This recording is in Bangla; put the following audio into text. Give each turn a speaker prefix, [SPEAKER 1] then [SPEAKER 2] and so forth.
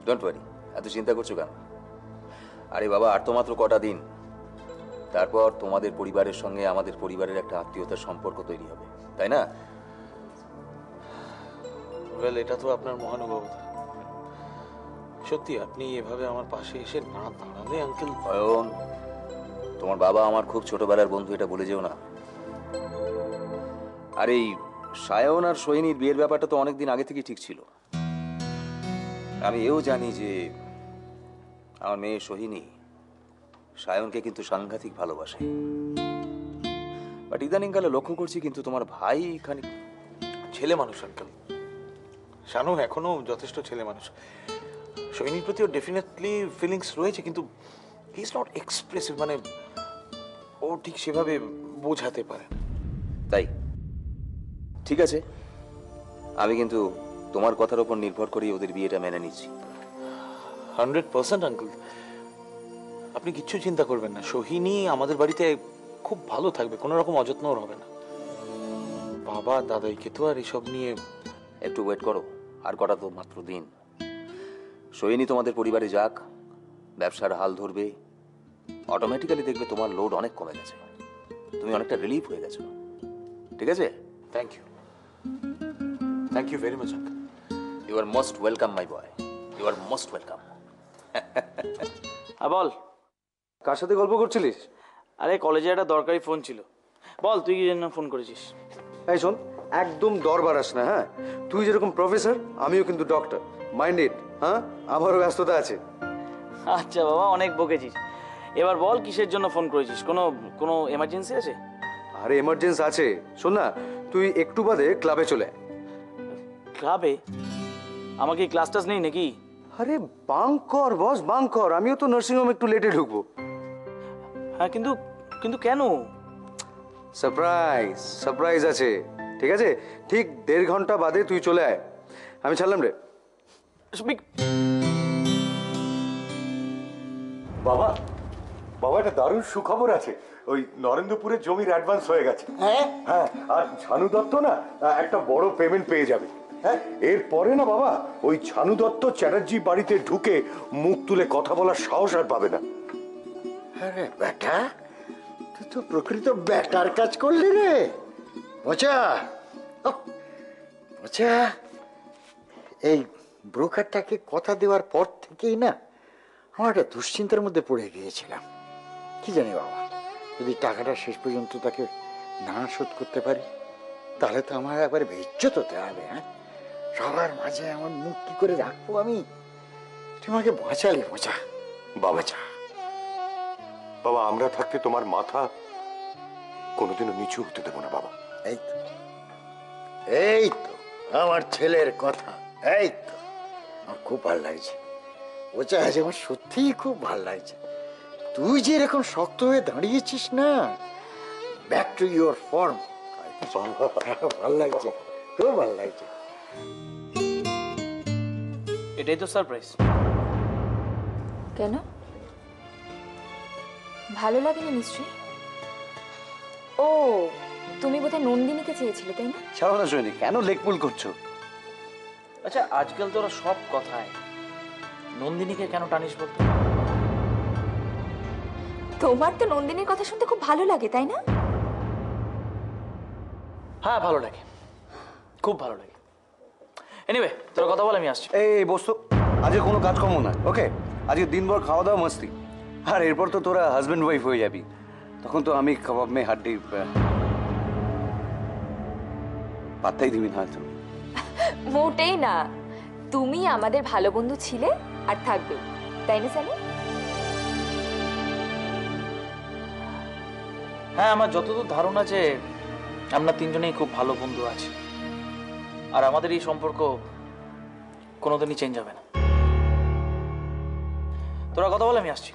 [SPEAKER 1] ডোন্ট ওয়ারি, এত চিন্তা করছো কেন? আরে বাবা, আর তো মাত্র কটা দিন, তারপর তোমাদের পরিবারের সঙ্গে আমাদের পরিবারের একটা আত্মীয়তার সম্পর্ক তৈরি হবে, তাই না?
[SPEAKER 2] ওয়েল, এটা তো আপনার মহানুভবতা। সত্যি আপনি এভাবে আমার পাশে এসে না দাঁড়ালে আঙ্কেল।
[SPEAKER 1] অয়ন, তোমার বাবা আমার খুব ছোটবেলার বন্ধু, এটা বলে যেও না। আর এই সায়ন আর সোহিনীর বিয়ের ব্যাপারটা তো অনেকদিন আগে থেকেই ঠিক ছিল। আমি এও জানি যে আমার মেয়ে সোহিনী সায়নকে কিন্তু সাংঘাতিক ভালোবাসে, বাট ইদানিংকালে লক্ষ্য করছি কিন্তু তোমার ভাই খানিক
[SPEAKER 2] ছেলে মানুষ আঙ্কেল। শানু এখনো যথেষ্ট ছেলে মানুষ। সোহিনীর প্রতিও ডেফিনেটলি ফিলিংস রয়েছে, কিন্তু হি ইজ নট এক্সপ্রেসিভ, মানে ও ঠিক সেভাবে বোঝাতে পারে না।
[SPEAKER 1] তাই ঠিক আছে, আমি কিন্তু তোমার কথার উপর নির্ভর করেই ওদের বিয়েটা মেনে নিচ্ছি।
[SPEAKER 2] 100% আঙ্কেল, আপনি কিচ্ছু চিন্তা করবেন না। সোহিনী আমাদের বাড়িতে খুব ভালো থাকবে, কোনো রকম অযত্ন ওর হবে না। বাবা দাদাইকে তো আর এসব নিয়ে।
[SPEAKER 1] একটু ওয়েট করো, আর কটা তো মাত্র দিন। সোহিনী তোমাদের পরিবারে যাক, ব্যবসার হাল ধরবে, অটোমেটিক্যালি দেখবে তোমার লোড অনেক কমে গেছে, তুমি অনেকটা রিলিফ হয়ে গেছো। ঠিক আছে?
[SPEAKER 2] Thank you very much uncle.
[SPEAKER 1] You are most welcome my boy, you are most welcome.
[SPEAKER 3] বল,
[SPEAKER 4] কার সাথে গল্প করছিলিস?
[SPEAKER 3] আরে কলেজে একটা দরকারি ফোন ছিল। বল, তুই কি জন্য ফোন করেছিস?
[SPEAKER 4] এই শোন, একদম দর বাড়াস না, হ্যাঁ? তুই যেরকম প্রফেসর, আমিও কিন্তু ডক্টর। মাইন্ড ইট, হ্যাঁ? আমারও ব্যস্ততা আছে।
[SPEAKER 3] আচ্ছা বাবা, অনেক বকেছিস। এবার বল, কিসের জন্য ফোন করেছিস? কোনো কোনো এমার্জেন্সি আছে?
[SPEAKER 4] আরে এমার্জেন্সি আছে, শোন না, তুই একটু বাদে ক্লাবে চলে আয়।
[SPEAKER 3] ক্লাবে? আমাকে ক্লাস টাস নেই নাকি?
[SPEAKER 4] আরে বাঙ্ক কর বস, বাঙ্ক কর। আমিও তো নার্সিংহোম একটু লেটে ঢুকবো।
[SPEAKER 3] হ্যাঁ, কিন্তু কিন্তু কেন?
[SPEAKER 4] সারপ্রাইজ, সারপ্রাইজ আছে, ঠিক আছে? ঠিক 1.5 ঘন্টা বাদে তুই চলে আয়। আমি ছাড়লাম রে।
[SPEAKER 5] বাবা, বাবা, একটা দারুণ সুখবর আছে। ওই নরেন্দ্রপুরের জমির অ্যাডভান্স হয়ে গেছে। হ্যাঁ, আর ছানু দত্ত না একটা বড় পেমেন্ট পেয়ে যাবে। হ্যাঁ, এরপরে না বাবা, ওই ছানু দত্ত চ্যাটার্জি বাড়িতে ঢুকে মুখ তুলে কথা বলার সাহস আর পাবে না।
[SPEAKER 6] আরে বেটা, তুই তো প্রকৃত বেটার কাজ করলি রে। বোঝা বোঝা, এই ব্রোকারটাকে কথা দেওয়ার পর থেকেই না আমার একটা দুশ্চিন্তার মধ্যে পড়ে গিয়েছিলাম। কি জানি বাবা, যদি টাকাটা শেষ পর্যন্ত তাকে না শোধ করতে পারি, তাহলে তো আমার একবারে বেজ্জত হতে হবে। হ্যাঁ, সবার মাঝে আমার মুখ কি করে রাখবো আমি? তুই আমাকে বাঁচালি বোঝা।
[SPEAKER 5] বাবা, বাবা, আমরা থাকতে তোমার মাথা কোনোদিনও নিচু হতে দেবো না বাবা।
[SPEAKER 6] এই তো, এই তো আমার ছেলের কথা। এই তো, আমার খুব ভালো লাগছে বোঝা, আজ আমার সত্যিই খুব ভালো লাগছে। তুই যে এরকম শক্ত হয়ে দাঁড়িয়েছিস না, ব্যাক টু ইউর ফর্ম। ভালো লাগছে, খুব ভালো লাগছে।
[SPEAKER 3] এটাই তো সারপ্রাইজ।
[SPEAKER 7] কেন, ভালো লাগেনি নিশ্চয়ই? ও, তুমি বোধহয় নন্দিনীকে চেয়েছিলে, তাই না?
[SPEAKER 4] ছাড়ো না সোহিনী, কেন লেকপুল করছো?
[SPEAKER 3] আচ্ছা, আজকাল তোরা সব কথায় নন্দিনীকে কেন টানিস বলতো?
[SPEAKER 7] তোমার তো নন্দিনীর কথা শুনতে খুব ভালো লাগে, তাই না?
[SPEAKER 3] হ্যাঁ, ভালো লাগে, খুব ভালো লাগে। এনিওয়ে, তোরা কথা বল, আমি আসছি।
[SPEAKER 4] এই বস্তু, আজকে কোনো কাজকর্ম না, ওকে? আজকে দিনভর খাওয়া দাওয়া মস্তি। আর এরপর তো তোরা হাজব্যান্ড ওয়াইফ হয়ে যাবি, তখন তো আমি কাবাব মে হাড্ডি পাত্তাই দিবি না হয়তো।
[SPEAKER 7] মোটেই না, তুমি আমাদের ভালো বন্ধু ছিলে আর থাকবে, তাই না সানি?
[SPEAKER 3] হ্যাঁ, আমার যতদূর ধারণা যে আমরা তিনজনেই খুব ভালো বন্ধু আছি, আর আমাদের এই সম্পর্ক কোনোদিনই চেঞ্জ হবে না। তোরা কথা বল, আমি আসছি।